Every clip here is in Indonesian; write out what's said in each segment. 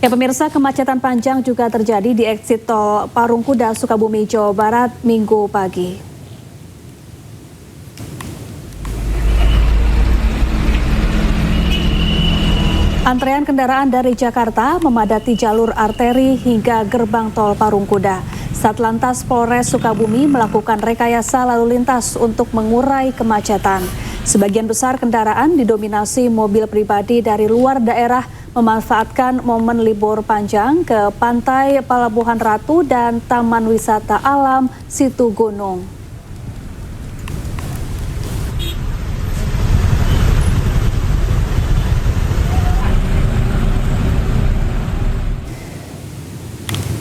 Ya pemirsa, kemacetan panjang juga terjadi di eksit tol Parungkuda, Sukabumi, Jawa Barat, Minggu pagi. Antrean kendaraan dari Jakarta memadati jalur arteri hingga gerbang tol Parungkuda. Satlantas Polres Sukabumi melakukan rekayasa lalu lintas untuk mengurai kemacetan. Sebagian besar kendaraan didominasi mobil pribadi dari luar daerah memanfaatkan momen libur panjang ke Pantai Palabuhan Ratu dan Taman Wisata Alam Situ Gunung.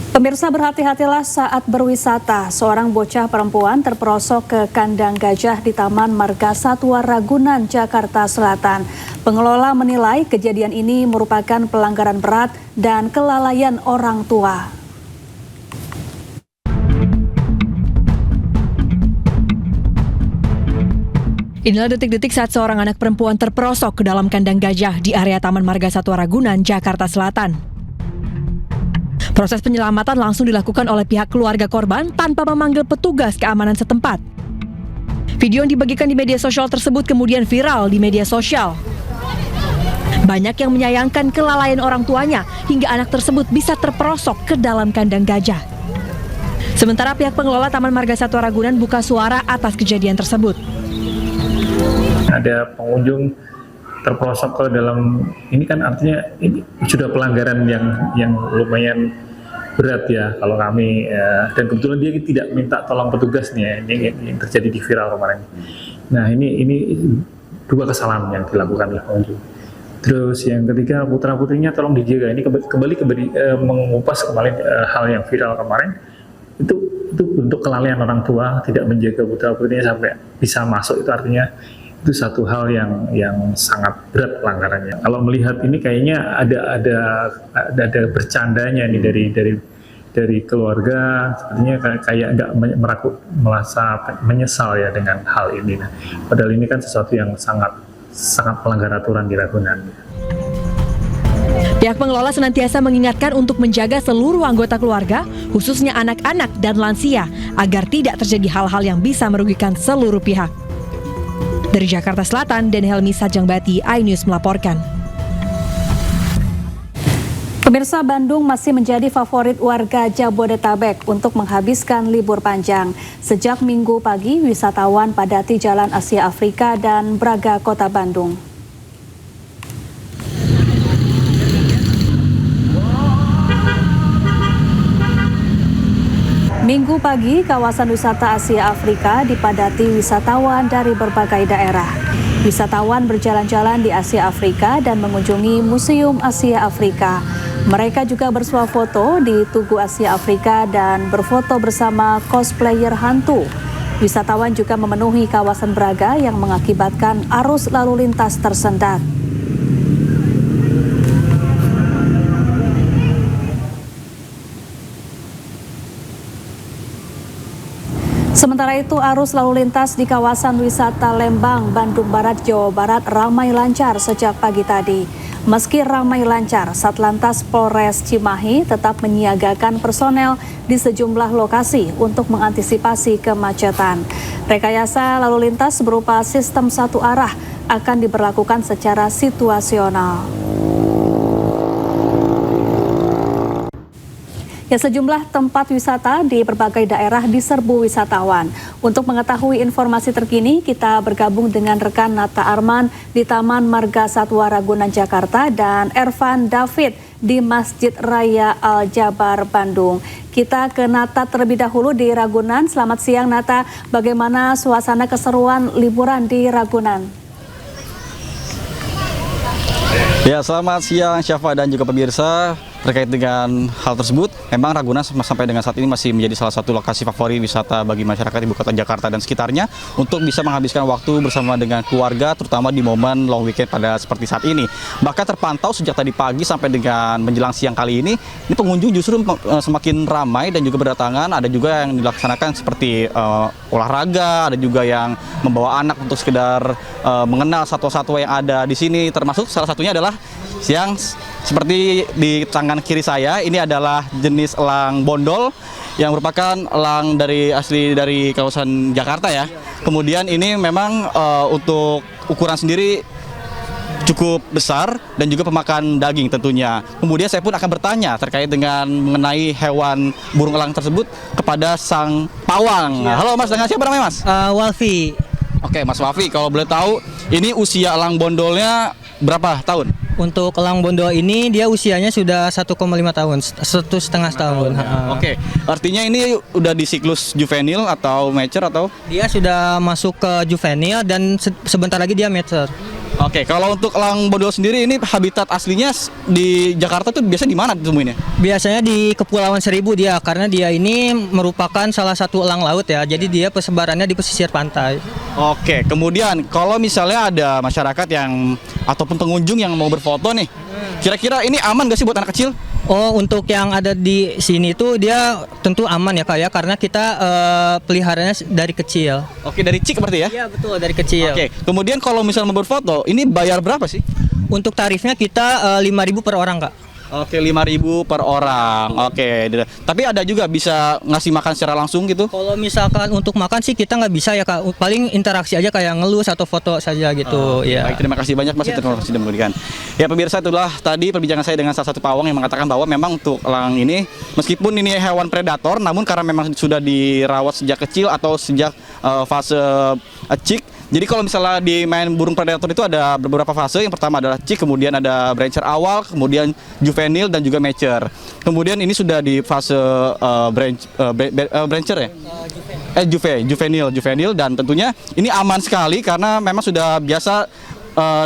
Pemirsa, berhati-hatilah saat berwisata. Seorang bocah perempuan terperosok ke kandang gajah di Taman Marga Satwa Ragunan, Jakarta Selatan. Pengelola menilai kejadian ini merupakan pelanggaran berat dan kelalaian orang tua. Inilah detik-detik saat seorang anak perempuan terperosok ke dalam kandang gajah di area Taman Marga Satwa Ragunan, Jakarta Selatan. Proses penyelamatan langsung dilakukan oleh pihak keluarga korban tanpa memanggil petugas keamanan setempat. Video yang dibagikan di media sosial tersebut kemudian viral di media sosial. Banyak yang menyayangkan kelalaian orang tuanya hingga anak tersebut bisa terperosok ke dalam kandang gajah. Sementara pihak pengelola Taman Marga Satwa Ragunan buka suara atas kejadian tersebut. Ada pengunjung terperosok ke dalam, ini kan artinya ini sudah pelanggaran yang lumayan berat ya kalau kami dan kebetulan dia tidak minta tolong petugas nih ya, ini yang terjadi di viral kemarin. Nah ini dua kesalahan yang dilakukan oleh pengunjung. Terus yang ketiga, putra-putrinya tolong dijaga. Ini kembali mengupas kembali hal yang viral kemarin. Itu bentuk kelalaian orang tua tidak menjaga putra-putrinya sampai bisa masuk, itu artinya itu satu hal yang sangat berat pelanggarannya. Kalau melihat ini kayaknya ada bercandanya nih dari keluarga, sepertinya kayak nggak merasa menyesal ya dengan hal ini. Nah, padahal ini kan sesuatu yang sangat melanggar aturan di Ragunan. Pihak pengelola senantiasa mengingatkan untuk menjaga seluruh anggota keluarga, khususnya anak-anak dan lansia, agar tidak terjadi hal-hal yang bisa merugikan seluruh pihak. Dari Jakarta Selatan, dan Helmi Sajangbati, iNews melaporkan. Pemirsa, Bandung masih menjadi favorit warga Jabodetabek untuk menghabiskan libur panjang. Sejak Minggu pagi, wisatawan padati Jalan Asia Afrika dan Braga, Kota Bandung. Minggu pagi, kawasan wisata Asia Afrika dipadati wisatawan dari berbagai daerah. Wisatawan berjalan-jalan di Asia Afrika dan mengunjungi Museum Asia Afrika. Mereka juga bersuah foto di Tugu Asia Afrika dan berfoto bersama cosplayer hantu. Wisatawan juga memenuhi kawasan Braga yang mengakibatkan arus lalu lintas tersendat. Sementara itu, arus lalu lintas di kawasan wisata Lembang, Bandung Barat, Jawa Barat ramai lancar sejak pagi tadi. Meski ramai lancar, Satlantas Polres Cimahi tetap menyiagakan personel di sejumlah lokasi untuk mengantisipasi kemacetan. Rekayasa lalu lintas berupa sistem satu arah akan diberlakukan secara situasional. Ya, sejumlah tempat wisata di berbagai daerah diserbu wisatawan. Untuk mengetahui informasi terkini, kita bergabung dengan rekan Nata Arman di Taman Marga Satwa Ragunan, Jakarta, dan Ervan David di Masjid Raya Al-Jabar, Bandung. Kita ke Nata terlebih dahulu di Ragunan. Selamat siang, Nata. Bagaimana suasana keseruan liburan di Ragunan? Ya, selamat siang Syafa dan juga pemirsa. Terkait dengan hal tersebut, memang Ragunan sampai dengan saat ini masih menjadi salah satu lokasi favorit wisata bagi masyarakat ibu kota Jakarta dan sekitarnya untuk bisa menghabiskan waktu bersama dengan keluarga, terutama di momen long weekend pada seperti saat ini. Bahkan terpantau sejak tadi pagi sampai dengan menjelang siang kali ini pengunjung justru semakin ramai dan juga berdatangan. Ada juga yang dilaksanakan seperti olahraga, ada juga yang membawa anak untuk sekedar mengenal satwa-satwa yang ada di sini, termasuk salah satunya adalah yang Seperti di tangan kiri saya, ini adalah jenis elang bondol yang merupakan elang asli dari kawasan Jakarta ya. Kemudian ini memang untuk ukuran sendiri cukup besar dan juga pemakan daging tentunya. Kemudian saya pun akan bertanya terkait dengan mengenai hewan burung elang tersebut kepada sang pawang. Halo Mas, dengan siapa namanya Mas? Walfi. Oke Mas Wafi, kalau boleh tahu ini usia elang bondolnya berapa tahun? Untuk elang bondol ini dia usianya sudah 1,5 tahun, 1,5 tahun. Oke, artinya ini udah di siklus juvenil atau mature atau? Dia sudah masuk ke juvenil dan sebentar lagi dia mature. Oke, kalau untuk elang bondol sendiri ini habitat aslinya di Jakarta tuh biasanya di mana ditemuinnya? Biasanya di Kepulauan Seribu dia, karena dia ini merupakan salah satu elang laut ya. Jadi dia persebarannya di pesisir pantai. Oke, kemudian kalau misalnya ada masyarakat yang ataupun pengunjung yang mau berfoto nih, kira-kira ini aman gak sih buat anak kecil? Oh, untuk yang ada di sini tuh dia tentu aman ya Kak ya, karena kita peliharanya dari kecil. Oke, dari cik berarti ya? Iya betul, dari kecil. Oke, kemudian kalau misalnya mau berfoto, ini bayar berapa sih? Untuk tarifnya kita 5.000 per orang Kak. Oke, 5.000 per orang. Oke, tapi ada juga bisa ngasih makan secara langsung gitu? Kalau misalkan untuk makan sih kita nggak bisa ya Kak, paling interaksi aja kayak ngelus atau foto saja gitu. Ya. Baik, terima kasih banyak Mas informasi yang diberikan. Ya pemirsa, itulah tadi perbincangan saya dengan salah satu pawang yang mengatakan bahwa memang untuk elang ini meskipun ini hewan predator, namun karena memang sudah dirawat sejak kecil atau sejak fase cik. Jadi kalau misalnya di main burung predator itu ada beberapa fase. Yang pertama adalah cik, kemudian ada brancher awal, kemudian juvenil dan juga mature. Kemudian ini sudah di fase brancher ya? Juvenil dan tentunya ini aman sekali karena memang sudah biasa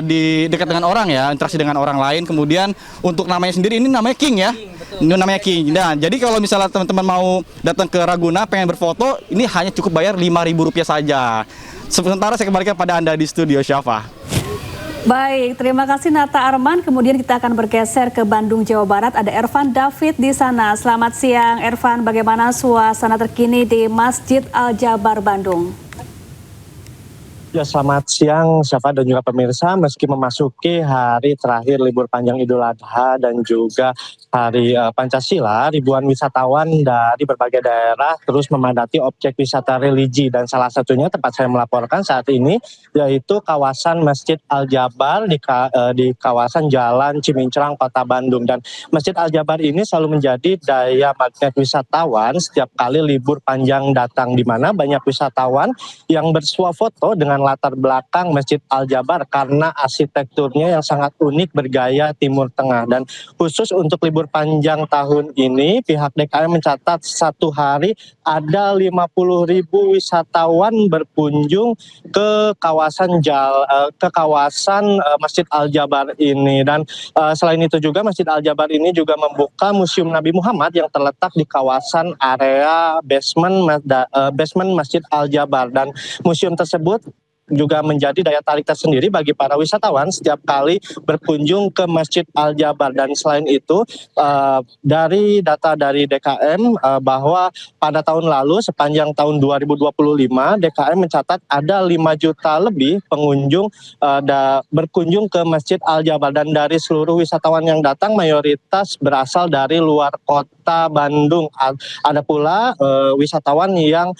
di dekat dengan orang ya, interaksi dengan orang lain. Kemudian untuk namanya sendiri ini namanya King ya. Ini namanya King. Nah, jadi kalau misalnya teman-teman mau datang ke Ragunan pengen berfoto, ini hanya cukup bayar Rp5.000 saja. Sementara saya kembalikan pada Anda di studio Syafa. Baik, terima kasih Nata Arman. Kemudian kita akan bergeser ke Bandung, Jawa Barat. Ada Ervan David di sana. Selamat siang Ervan, bagaimana suasana terkini di Masjid Al-Jabar Bandung? Ya, selamat siang Syafa dan juga pemirsa. Meski memasuki hari terakhir libur panjang Idul Adha dan juga hari Pancasila, ribuan wisatawan dari berbagai daerah terus memadati objek wisata religi, dan salah satunya tempat saya melaporkan saat ini yaitu kawasan Masjid Al-Jabar di kawasan Jalan Cimincrang, Kota Bandung. Dan Masjid Al-Jabar ini selalu menjadi daya magnet wisatawan setiap kali libur panjang datang, di mana banyak wisatawan yang bersuah foto dengan latar belakang Masjid Al-Jabar karena arsitekturnya yang sangat unik bergaya Timur Tengah. Dan khusus untuk libur panjang tahun ini, pihak DKM mencatat satu hari ada 50.000 wisatawan berkunjung ke kawasan Masjid Al-Jabar ini. Dan selain itu juga Masjid Al-Jabar ini juga membuka Museum Nabi Muhammad yang terletak di kawasan area basement Masjid Al-Jabar. Dan museum tersebut juga menjadi daya tarik tersendiri bagi para wisatawan setiap kali berkunjung ke Masjid Al-Jabar. Dan selain itu, dari data dari DKM bahwa pada tahun lalu sepanjang tahun 2025 DKM mencatat ada 5 juta lebih pengunjung berkunjung ke Masjid Al-Jabar, dan dari seluruh wisatawan yang datang mayoritas berasal dari luar kota Bandung. Ada pula wisatawan yang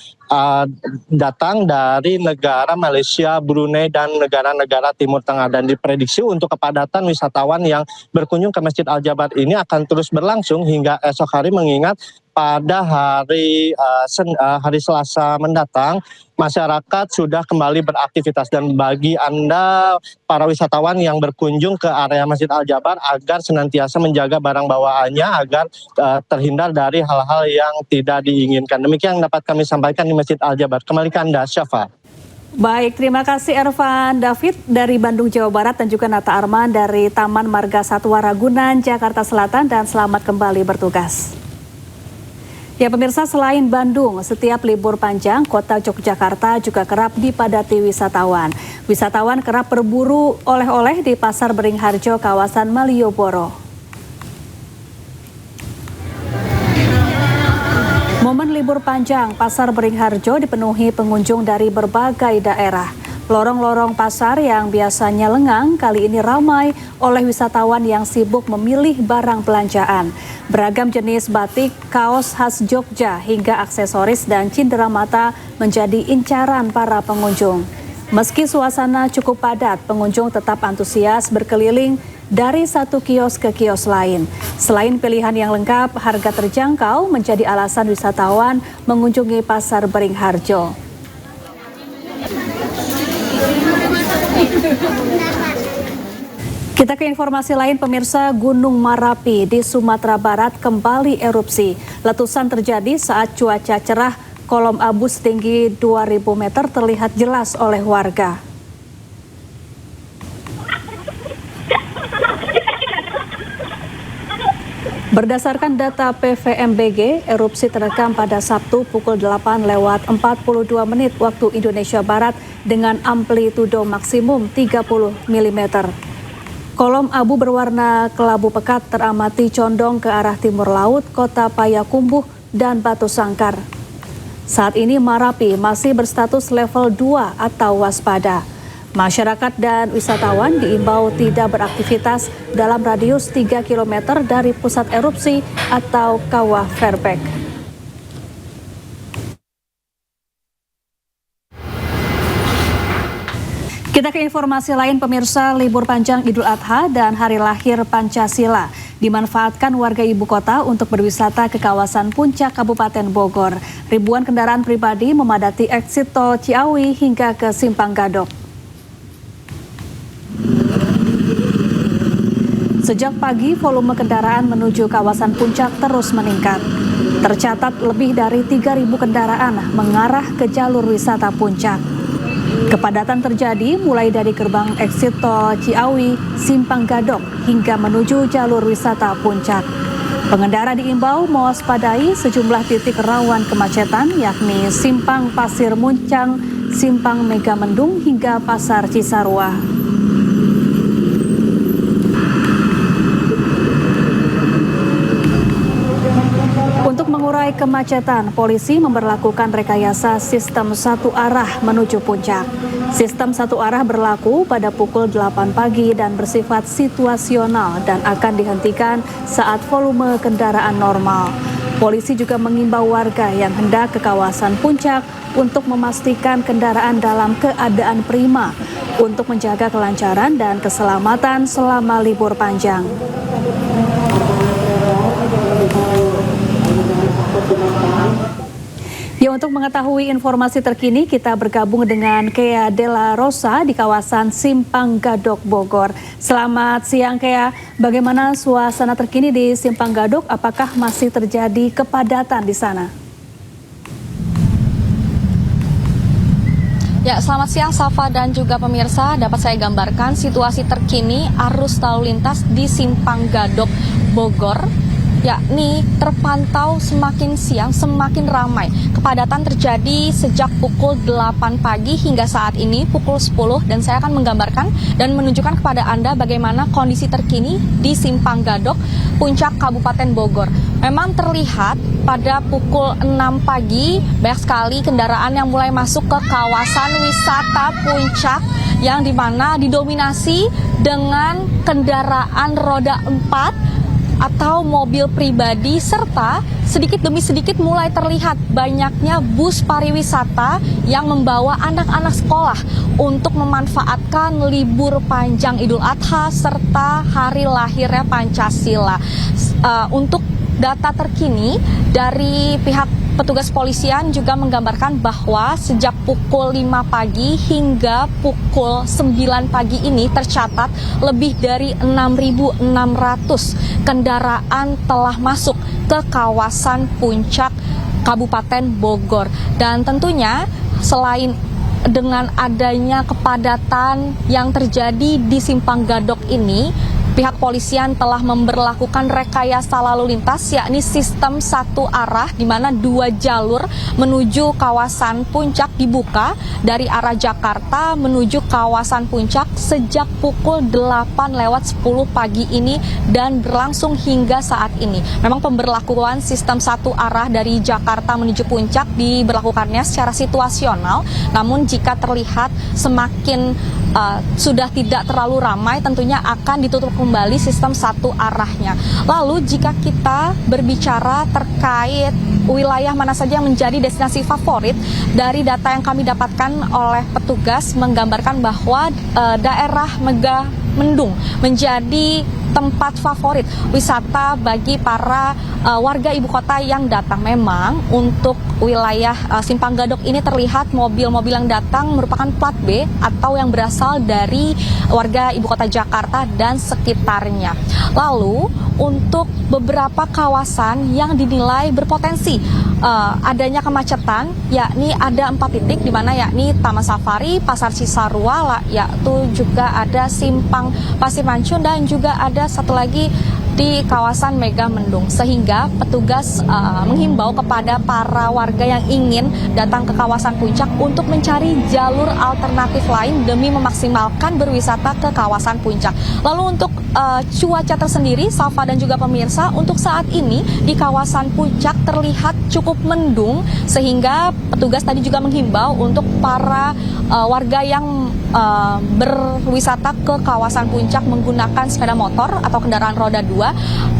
datang dari negara Malaysia, Brunei, dan negara-negara Timur Tengah. Dan diprediksi untuk kepadatan wisatawan yang berkunjung ke Masjid Al-Jabar ini akan terus berlangsung hingga esok hari, mengingat pada hari Selasa mendatang masyarakat sudah kembali beraktivitas. Dan bagi Anda para wisatawan yang berkunjung ke area Masjid Al-Jabar agar senantiasa menjaga barang bawaannya agar terhindar dari hal-hal yang tidak diinginkan. Demikian yang dapat kami sampaikan di Masjid Al-Jabar. Kembali ke Anda, Syafa. Baik, terima kasih Ervan David dari Bandung, Jawa Barat, dan juga Nata Arman dari Taman Marga Satwa Ragunan, Jakarta Selatan, dan selamat kembali bertugas. Ya pemirsa, selain Bandung, setiap libur panjang kota Yogyakarta juga kerap dipadati wisatawan. Wisatawan kerap berburu oleh-oleh di Pasar Beringharjo, kawasan Malioboro. Momen libur panjang Pasar Beringharjo dipenuhi pengunjung dari berbagai daerah. Lorong-lorong pasar yang biasanya lengang kali ini ramai oleh wisatawan yang sibuk memilih barang belanjaan. Beragam jenis batik, kaos khas Jogja hingga aksesoris dan cindera mata menjadi incaran para pengunjung. Meski suasana cukup padat, pengunjung tetap antusias berkeliling dari satu kios ke kios lain. Selain pilihan yang lengkap, harga terjangkau menjadi alasan wisatawan mengunjungi Pasar Beringharjo. Kita ke informasi lain, pemirsa. Gunung Marapi di Sumatera Barat kembali erupsi. Letusan terjadi saat cuaca cerah, kolom abu setinggi 2.000 meter terlihat jelas oleh warga. Berdasarkan data PVMBG, erupsi terekam pada Sabtu pukul 8:42 waktu Indonesia Barat dengan amplitudo maksimum 30 mm. Kolom abu berwarna kelabu pekat teramati condong ke arah timur laut, Kota Payakumbuh, dan Batu Sangkar. Saat ini Marapi masih berstatus level 2 atau waspada. Masyarakat dan wisatawan diimbau tidak beraktivitas dalam radius 3 km dari pusat erupsi atau Kawah Fairbank. Kita ke informasi lain, pemirsa. Libur panjang Idul Adha dan Hari Lahir Pancasila dimanfaatkan warga ibu kota untuk berwisata ke kawasan Puncak Kabupaten Bogor. Ribuan kendaraan pribadi memadati eksit tol Ciawi hingga ke Simpang Gadok. Sejak pagi, volume kendaraan menuju kawasan Puncak terus meningkat. Tercatat lebih dari 3.000 kendaraan mengarah ke jalur wisata Puncak. Kepadatan terjadi mulai dari gerbang eksit tol Ciawi, Simpang Gadok, hingga menuju jalur wisata Puncak. Pengendara diimbau mewaspadai sejumlah titik rawan kemacetan, yakni Simpang Pasir Muncang, Simpang Megamendung, hingga Pasar Cisarua. Untuk mengurai kemacetan, polisi memberlakukan rekayasa sistem satu arah menuju puncak. Sistem satu arah berlaku pada pukul 8 pagi dan bersifat situasional dan akan dihentikan saat volume kendaraan normal. Polisi juga mengimbau warga yang hendak ke kawasan puncak untuk memastikan kendaraan dalam keadaan prima untuk menjaga kelancaran dan keselamatan selama libur panjang. Ya, untuk mengetahui informasi terkini, kita bergabung dengan Kea Della Rosa di kawasan Simpang Gadok, Bogor. Selamat siang, Kea. Bagaimana suasana terkini di Simpang Gadok? Apakah masih terjadi kepadatan di sana? Ya, selamat siang Safa dan juga pemirsa. Dapat saya gambarkan situasi terkini arus lalu lintas di Simpang Gadok, Bogor, yakni terpantau semakin siang semakin ramai. Kepadatan terjadi sejak pukul 8 pagi hingga saat ini pukul 10, dan saya akan menggambarkan dan menunjukkan kepada Anda bagaimana kondisi terkini di Simpang Gadok, Puncak Kabupaten Bogor. Memang terlihat pada pukul 6 pagi banyak sekali kendaraan yang mulai masuk ke kawasan wisata Puncak, yang dimana didominasi dengan kendaraan roda 4 atau mobil pribadi, serta sedikit demi sedikit mulai terlihat banyaknya bus pariwisata yang membawa anak-anak sekolah untuk memanfaatkan libur panjang Idul Adha serta hari lahirnya Pancasila. Untuk data terkini dari pihak petugas polisian juga menggambarkan bahwa sejak pukul 5 pagi hingga pukul 9 pagi ini tercatat lebih dari 6.600 kendaraan telah masuk ke kawasan Puncak Kabupaten Bogor. Dan tentunya selain dengan adanya kepadatan yang terjadi di Simpang Gadok ini, pihak polisian telah memberlakukan rekayasa lalu lintas, yakni sistem satu arah di mana 2 jalur menuju kawasan Puncak dibuka dari arah Jakarta menuju kawasan Puncak sejak pukul 8:10 pagi ini dan berlangsung hingga saat ini. Memang pemberlakuan sistem satu arah dari Jakarta menuju Puncak diberlakukannya secara situasional, namun jika terlihat semakin sudah tidak terlalu ramai, tentunya akan ditutup kembali sistem satu arahnya. Lalu jika kita berbicara terkait wilayah mana saja yang menjadi destinasi favorit, dari data yang kami dapatkan oleh petugas menggambarkan bahwa daerah Megamendung menjadi tempat favorit wisata bagi para warga ibu kota yang datang. Memang untuk wilayah Simpang Gadok ini terlihat mobil-mobil yang datang merupakan plat B atau yang berasal dari warga ibu kota Jakarta dan sekitarnya. Lalu untuk beberapa kawasan yang dinilai berpotensi adanya kemacetan, yakni ada 4 titik di mana yakni Taman Safari, Pasar Cisarua, yaitu juga ada Simpang Pasir Mancun dan juga ada satu lagi di kawasan Megamendung, sehingga petugas menghimbau kepada para warga yang ingin datang ke kawasan Puncak untuk mencari jalur alternatif lain demi memaksimalkan berwisata ke kawasan Puncak. Lalu untuk cuaca tersendiri, Safa dan juga pemirsa, untuk saat ini di kawasan Puncak terlihat cukup mendung, sehingga petugas tadi juga menghimbau untuk para warga yang berwisata ke kawasan Puncak menggunakan sepeda motor atau kendaraan roda 2,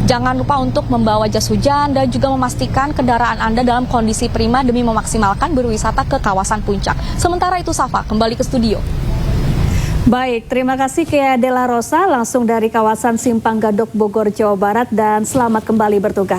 jangan lupa untuk membawa jas hujan dan juga memastikan kendaraan Anda dalam kondisi prima demi memaksimalkan berwisata ke kawasan Puncak. Sementara itu, Safa, kembali ke studio. Baik, terima kasih Kea Dela Rosa langsung dari kawasan Simpang Gadok, Bogor, Jawa Barat, dan selamat kembali bertugas.